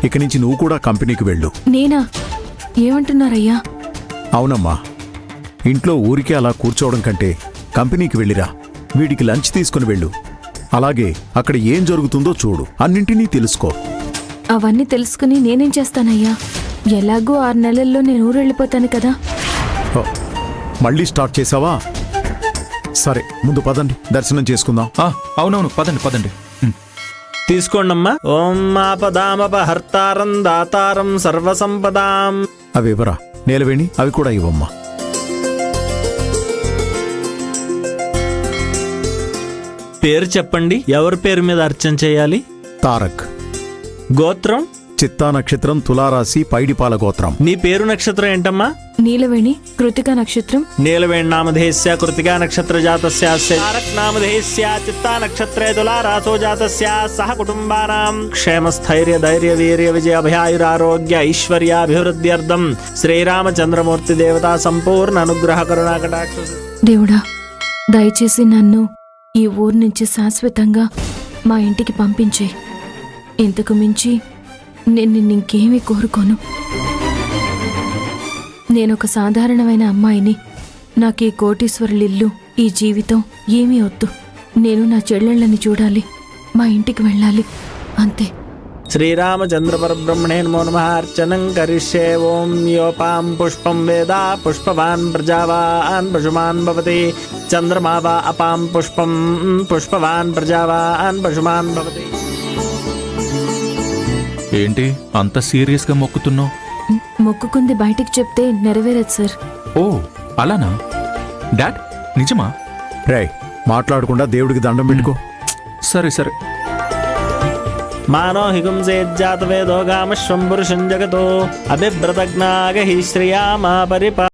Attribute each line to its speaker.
Speaker 1: ఇక నుంచి నువ్వు కూడా కంపెనీకి వెళ్ళు.
Speaker 2: నేనా? ఏమంటున్నారయ్యా?
Speaker 1: అవునమ్మా, ఇంట్లో ఊరికే అలా కూర్చోవడం కంటే కంపెనీకి వెళ్ళిరా. వీడికి లంచ్ తీసుకుని వెళ్ళు. అలాగే అక్కడ ఏం జరుగుతుందో చూడు, అన్నింటినీ తెలుసుకో.
Speaker 2: అవన్నీ తెలుసుకుని నేనేం చేస్తానయ్యా? ఎలాగో 6 నెలల్లో నేను ఊరెళ్ళిపోతాను కదా.
Speaker 1: ఓ, మళ్ళీ స్టార్ట్ చేసావా? సరే, ముందు పదండి, దర్శనం చేసుకుందాం.
Speaker 3: అవునవును, పదండి పదండి.
Speaker 4: తీసుకోండమ్మా. ఓం ఆపదామపహర్తారం దాతారం సర్వసంపదాం.
Speaker 1: అవి ఇవ్వరా. నేలవేణి, అవి కూడా ఇవ్వమ్మా.
Speaker 4: పేరు చెప్పండి. ఎవరి పేరు మీద అర్చన చేయాలి?
Speaker 1: తారక్.
Speaker 4: గోత్రం?
Speaker 1: చిత్తా నక్షత్రం, తులారాశి, పైడిపాల గోత్రం.
Speaker 4: నీ పేరు నక్షత్రం ఏంటమ్మా?
Speaker 2: నీలవేణి, కృతికా నక్షత్రం.
Speaker 4: నీలవేణి నామధేయస్య కృతికా నక్షత్ర జాతస్య తారక్ నామధేయస్య చిత్తా నక్షత్రే తులారాసో జాతస్య సహ కుటుంబానాం క్షేమ స్థైర్య ధైర్య వీర్య విజయ అభయాయురారోగ్య ఐశ్వర్యాభివృద్ధ్యర్థం శ్రీరామచంద్రమూర్తి దేవతా సంపూర్ణ అనుగ్రహ కరుణాకటాక్ష.
Speaker 2: దేవుడా, దయచేసి నన్ను ఈ ఊరు నుంచి శాశ్వతంగా మా ఇంటికి పంపించే. ఇంతకు మించి నేను నిన్నింకేమీ కోరుకోను. నేనొక సాధారణమైన అమ్మాయిని. నాకు ఈ కోటీశ్వరులిల్లు, ఈ జీవితం ఏమీ వద్దు. నేను నా చెల్లెళ్ళని చూడాలి, మా ఇంటికి వెళ్ళాలి, అంతే.
Speaker 4: శ్రీరామచంద్ర పరబ్రహ్మణే నమో నమః. అర్చనం కరిష్యే. ఓం యోపాం పుష్పం వేద పుష్పవాన్ ప్రజావాన్ పశుమాన్ భవతి. చంద్రమా వా అపాం పుష్పం పుష్పవాన్ ప్రజావాన్ పశుమాన్ భవతి.
Speaker 3: ఏంటి అంత సీరియస్ గా మొక్కుతున్నావు?
Speaker 2: మొక్కుకుంది బయటికి చెప్తే నెరవేరదు సార్.
Speaker 3: ఓ అలానా? డాడ్ నిజమా?
Speaker 1: రేయ్, మాట్లాడకుండా దేవుడికి దండం పెట్టుకో.
Speaker 3: సరే సరే.
Speaker 4: మానో హిగుంసేజ్జాత వేదో గామశ్వం పురుషం జగతో అభిభ్రతజ్ఞాగ హి శ్రియామా పరిపా